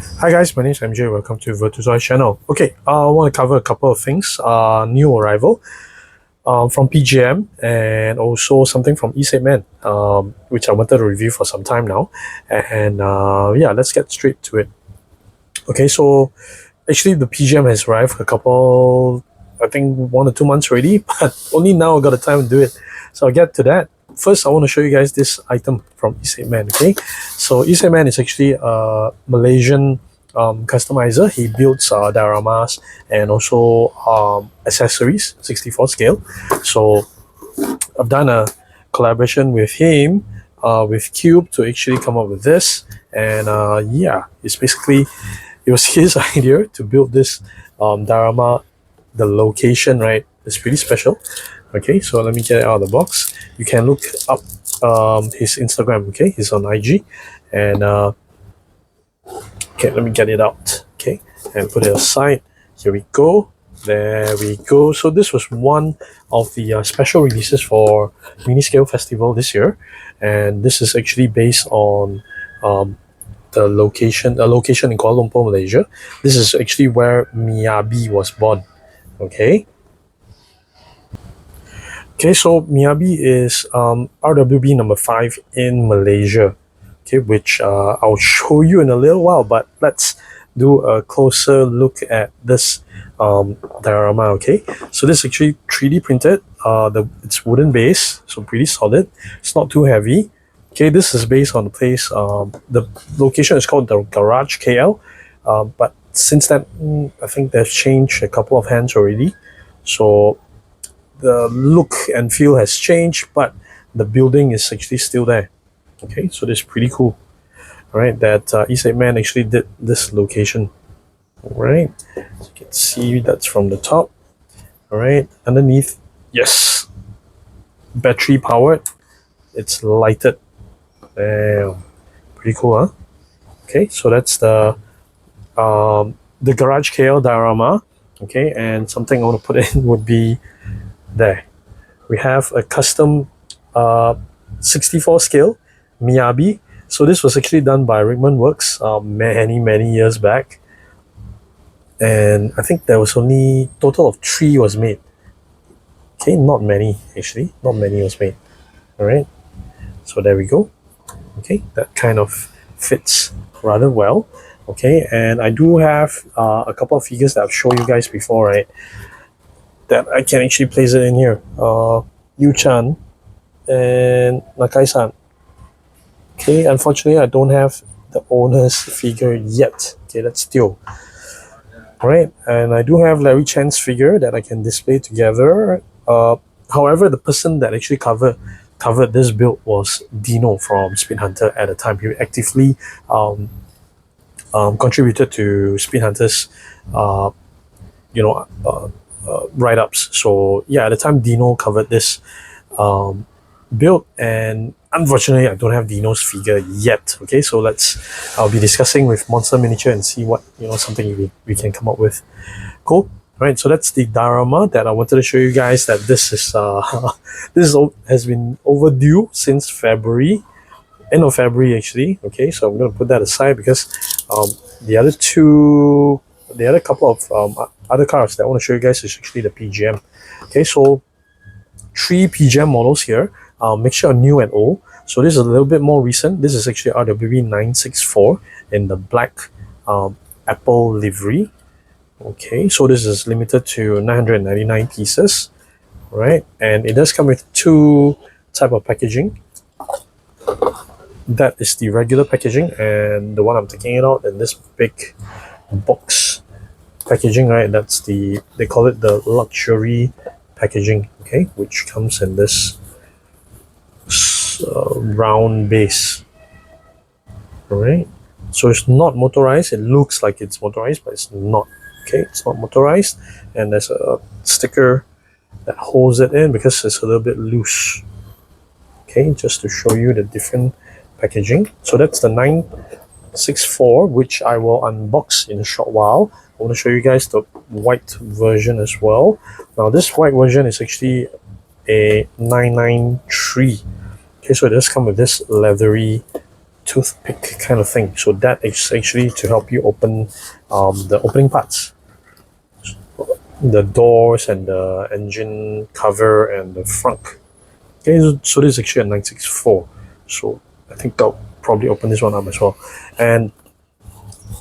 Hi guys, my name is MJ. Welcome to Virtuoso channel. Okay, I want to cover a couple of things. New arrival from PGM and also something from EastApeMan, which I wanted to review for some time now. And yeah, let's get straight to it. Okay, so actually the PGM has arrived a couple, I think 1 or 2 months already, but only now I got the time to do it. So I'll get to that. First, I want to show you guys this item from EastApeMan. Okay, so EastApeMan is actually a Malaysian customizer. He builds dioramas and also accessories, 64 scale. So I've done a collaboration with him, with Qube, to actually come up with this. And yeah, it's basically, it was his idea to build this diorama. The location, right, is pretty special. Okay, so let me get it out of the box. You can look up his Instagram. Okay, he's on IG. And okay, let me get it out. Okay, and put it aside. Here we go. There we go. So this was one of the special releases for Mini Scale Festival this year, and this is actually based on the location in Kuala Lumpur, Malaysia. This is actually where Miyabi was born. Okay. Okay, so Miyabi is RWB number 5 in Malaysia. Okay, which I'll show you in a little while, but let's do a closer look at this diorama. Okay, so this is actually 3D printed. It's wooden base, so pretty solid. It's not too heavy. Okay, this is based on the place. The location is called the Garage KL, but since then I think they've changed a couple of hands already. So the look and feel has changed, but the building is actually still there. Okay, so this is pretty cool. All right, that EastApeMan actually did this location. All right, so you can see that's from the top. All right, underneath, yes, battery powered. It's lighted. Damn, pretty cool, huh? Okay, so that's the Garage KL diorama. Okay, and something I want to put in would be there. We have a custom 64 scale Miyabi. So this was actually done by Rikmun Works many years back, and I think there was only total of 3 was made. Okay, not many actually, not many was made. All right, so there we go. Okay, that kind of fits rather well. Okay, and I do have a couple of figures that I've shown you guys before, right, that I can actually place it in here. Yu-chan and Nakai-san. Okay, unfortunately I don't have the owner's figure yet. Okay, that's still. Alright, and I do have Larry Chan's figure that I can display together. However, the person that actually covered this build was Dino from Speed Hunter at the time. He actively contributed to Speed Hunter's write-ups. So yeah, at the time Dino covered this build, and unfortunately I don't have Dino's figure yet. Okay, so I'll be discussing with Monster Miniature and see what, something we can come up with. Cool. Right, so that's the diorama that I wanted to show you guys. That this has been overdue since February, end of February actually. Okay, so I'm going to put that aside because the other couple of other cars that I want to show you guys is actually the PGM. Okay, so 3 PGM models here, mixture of new and old. So this is a little bit more recent. This is actually RWB964 in the black Apple livery. Okay, so this is limited to 999 pieces, right? And it does come with 2 type of packaging. That is the regular packaging, and the one I'm taking it out in this big box packaging, right? That's they call it the luxury packaging. Okay, which comes in this round base. All right, so it's not motorized. It looks like it's motorized, but it's not. Okay, it's not motorized, and there's a sticker that holds it in because it's a little bit loose. Okay, just to show you the different packaging. So that's the 964, which I will unbox in a short while. I want to show you guys the white version as well. Now this white version is actually a 993. Okay, so it does come with this leathery toothpick kind of thing. So that is actually to help you open the opening parts, the doors and the engine cover and the front. Okay, so this is actually a 964. So I think I'll probably open this one up as well. And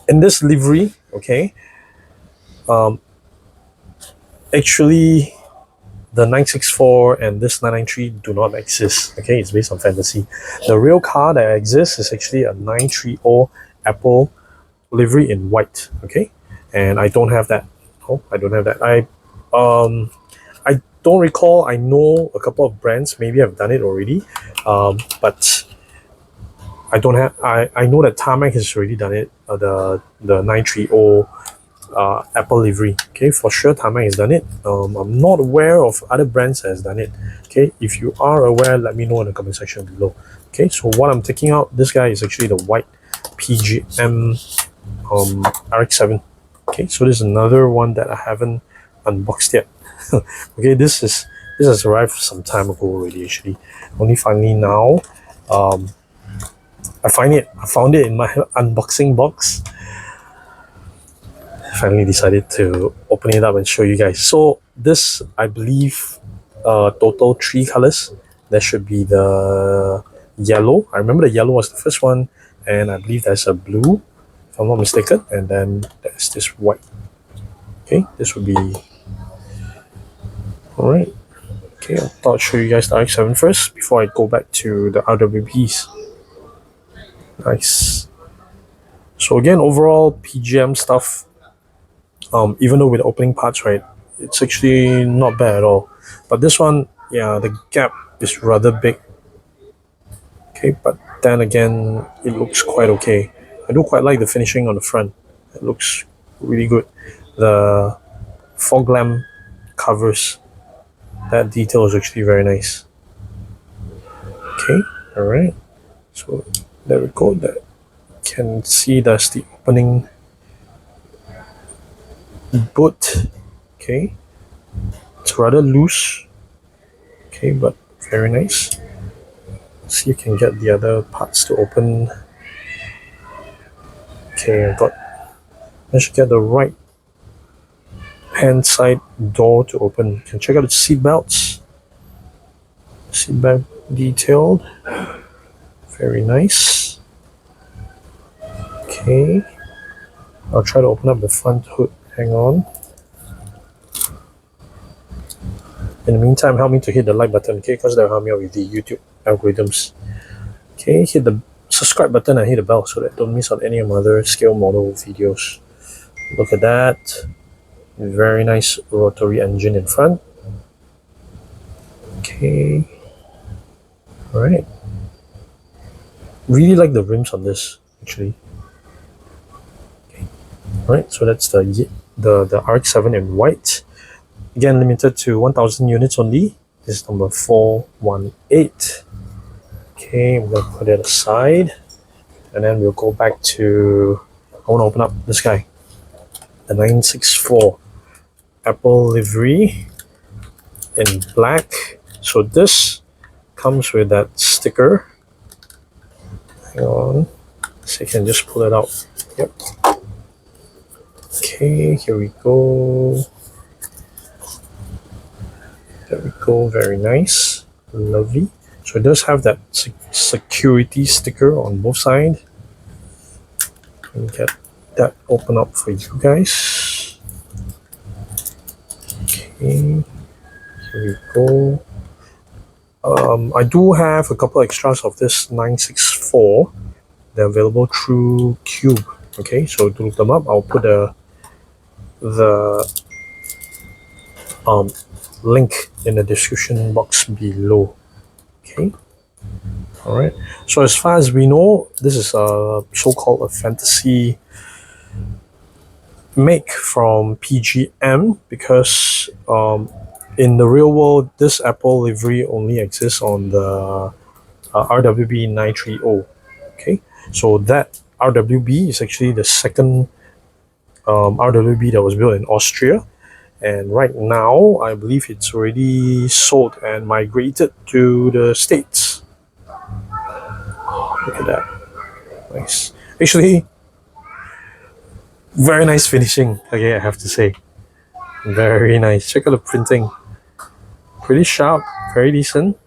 in this livery, okay, actually the 964 and this 993 do not exist. Okay, it's based on fantasy. The real car that exists is actually a 930 Apple livery in white. Okay, and I don't have that. Oh, I don't have that. I don't recall. I know a couple of brands maybe have done it already, but I don't have. I know that Tarmac has already done it. The 930 Apple livery. Okay, for sure Tarmac has done it. I'm not aware of other brands that has done it. Okay, if you are aware, let me know in the comment section below. Okay, so what I'm taking out, this guy is actually the white PGM RX7. Okay, so this is another one that I haven't unboxed yet. Okay, this has arrived some time ago already. Actually, only finally now, I found it in my unboxing box. Finally decided to open it up and show you guys. So this, I believe, total 3 colors. There should be the yellow. I remember the yellow was the first one, and I believe there's a blue, if I'm not mistaken, and then there's this white. Okay, this would be alright. Okay, I thought I'd show you guys the RX7 first before I go back to the RWBs. Nice. So again, overall PGM stuff, even though with the opening parts, right, it's actually not bad at all. But this one, yeah, the gap is rather big. Okay, but then again, it looks quite okay. I do quite like the finishing on the front. It looks really good. The fog lamp covers, that detail is actually very nice. Okay, alright. So there we go. That you can see that's the opening boot. Okay, it's rather loose. Okay, but very nice. See, you can get the other parts to open. Okay, I should get the right hand side door to open. You can check out the seat belts. Seat belt detailed. Very nice. Okay, I'll try to open up the front hood. Hang on. In the meantime, help me to hit the like button, okay? Because that'll help me out with the YouTube algorithms. Okay, hit the subscribe button and hit the bell so that don't miss out any of my other scale model videos. Look at that. Very nice rotary engine in front. Okay. Alright. Really like the rims on this, actually. Okay. Alright, so that's the RX7 in white. Again, limited to 1,000 units only. This is number 418. Okay, I'm going to put it aside. And then we'll go back to, I want to open up this guy. The 964 Apple livery in black. So this comes with that sticker. Hang on. So you can just pull it out. Yep. Okay, here we go. There we go, very nice, lovely. So it does have that security sticker on both sides. Let me get that open up for you guys. Okay, here we go. I do have a couple extras of this 964. They're available through Qube. Okay, so to look them up, I'll put the link in the description box below. Okay, all right. So as far as we know, this is a so-called a fantasy make from PGM, because in the real world, this Apple livery only exists on the RWB930. Okay, so that RWB is actually the second RWB that was built in Austria. And right now, I believe it's already sold and migrated to the States. Look at that. Nice. Actually, very nice finishing. Okay, I have to say, very nice. Check out the printing. Pretty sharp, very decent.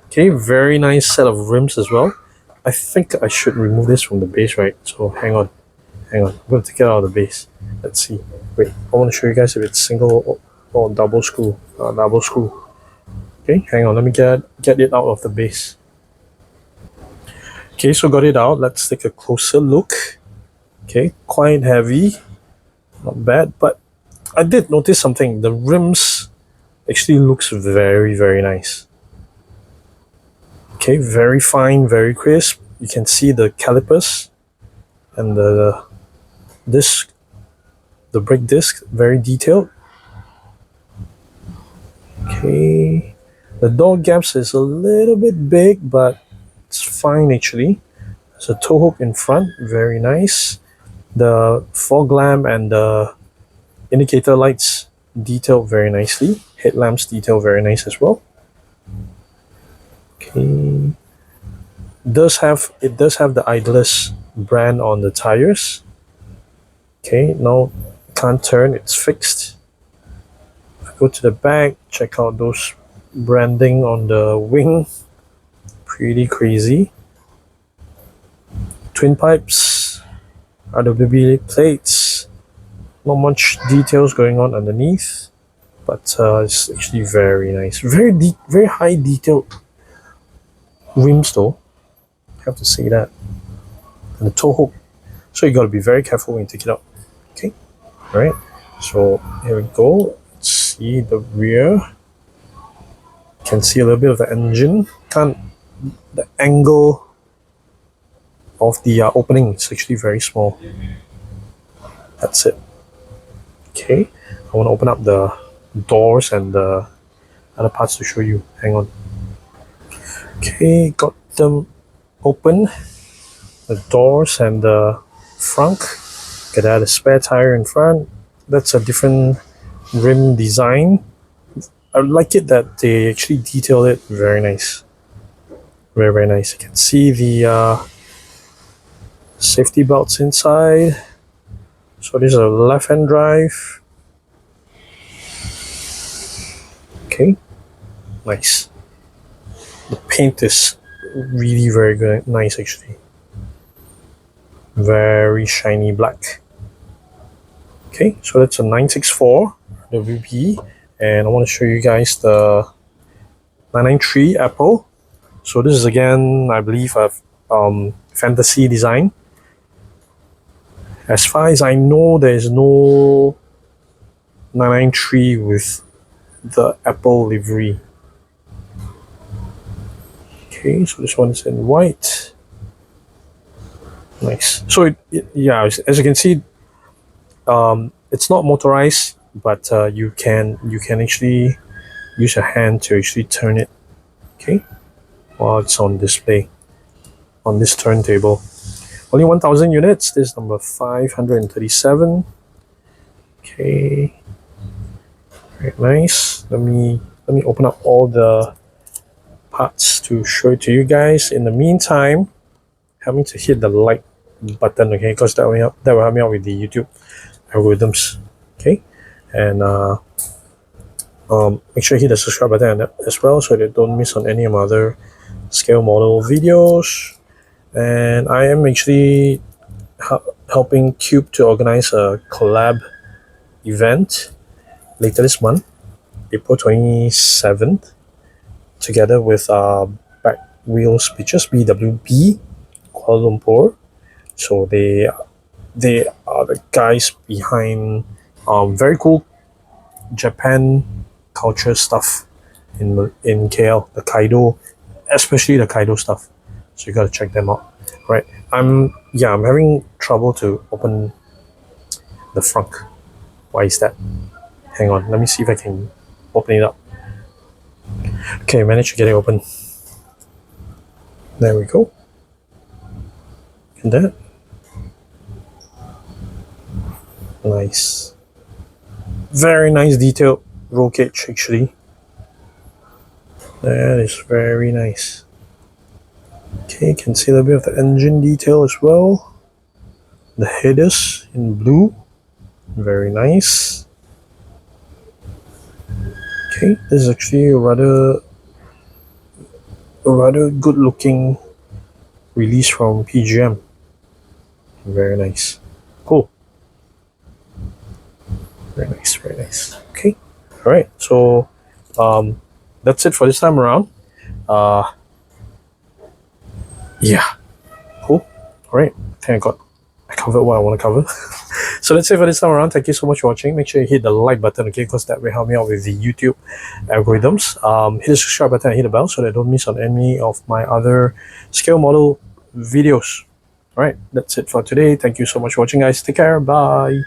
Okay, very nice set of rims as well. I think I should remove this from the base, right? So hang on. I'm going to take it out of the base. Let's see. Wait, I want to show you guys if it's single or double screw. Double screw. Okay, hang on. Let me get it out of the base. Okay, so got it out. Let's take a closer look. Okay, quite heavy. Not bad, but I did notice something. The rims actually looks very, very nice. Okay, very fine, very crisp. You can see the calipers and the disc, the brake disc, very detailed. Okay, the door gaps is a little bit big, but it's fine actually. There's a tow hook in front, very nice. The fog lamp and the indicator lights detailed very nicely. Headlamps detailed very nice as well. Okay, it does have the Idlers brand on the tires. Okay, now can't turn, it's fixed. If I go to the back, check out those branding on the wing. Pretty crazy. Twin pipes, RWB plates. Not much details going on underneath, but it's actually very nice. Very high detailed rims though. I have to say that. And the tow hook. So you got to be very careful when you take it out. Okay, all right. So here we go. Let's see the rear. You can see a little bit of the engine. The angle of the opening is actually very small. That's it. Okay, I want to open up the doors and the other parts to show you. Hang on. Okay, got them open. The doors and the front. Could add a spare tire in front. That's a different rim design. I like it that they actually detail it very nice. Very, very nice. You can see the safety belts inside. So this is a left-hand drive. Okay, nice. The paint is really very good, nice actually. Very shiny black. Okay, so that's a 964 RWB, and I want to show you guys the 993 Apple. So this is again, I believe, a fantasy design. As far as I know, there is no 993 with the Apple livery. Okay, so this one is in white. Nice. So yeah, as you can see, it's not motorized, but you can actually use your hand to actually turn it. Okay, while it's on display on this turntable. Only 1,000 units. This is number 537. Okay, very nice. Let me open up all the parts to show it to you guys. In the meantime, help me to hit the like button, okay? Because that will help me out with the YouTube algorithms, okay? And make sure you hit the subscribe button as well, so that you don't miss on any of my other scale model videos. And I am actually helping Qube to organize a collab event later this month, April 27th, together with Back Wheels Pictures, BWB, Kuala Lumpur. So they are the guys behind very cool Japan culture stuff in KL, the Kaido, especially the Kaido stuff. So you gotta check them out. Right, I'm having trouble to open the front. Why is that? Hang on, let me see if I can open it up. Okay, managed to get it open. There we go. And that. Nice. Very nice detailed roll cage actually. That is very nice. Okay, you can see a little bit of the engine detail as well. The headers in blue, very nice. Okay, this is actually a rather good looking release from PGM. Very nice. Cool. Very nice, very nice. Okay. Alright, so that's it for this time around. Yeah. Cool. Alright. I think I covered what I want to cover. So that's it for this time around. Thank you so much for watching. Make sure you hit the like button, okay, because that will help me out with the YouTube algorithms. Hit the subscribe button and hit the bell so that I don't miss on any of my other scale model videos. Alright, that's it for today. Thank you so much for watching, guys. Take care. Bye.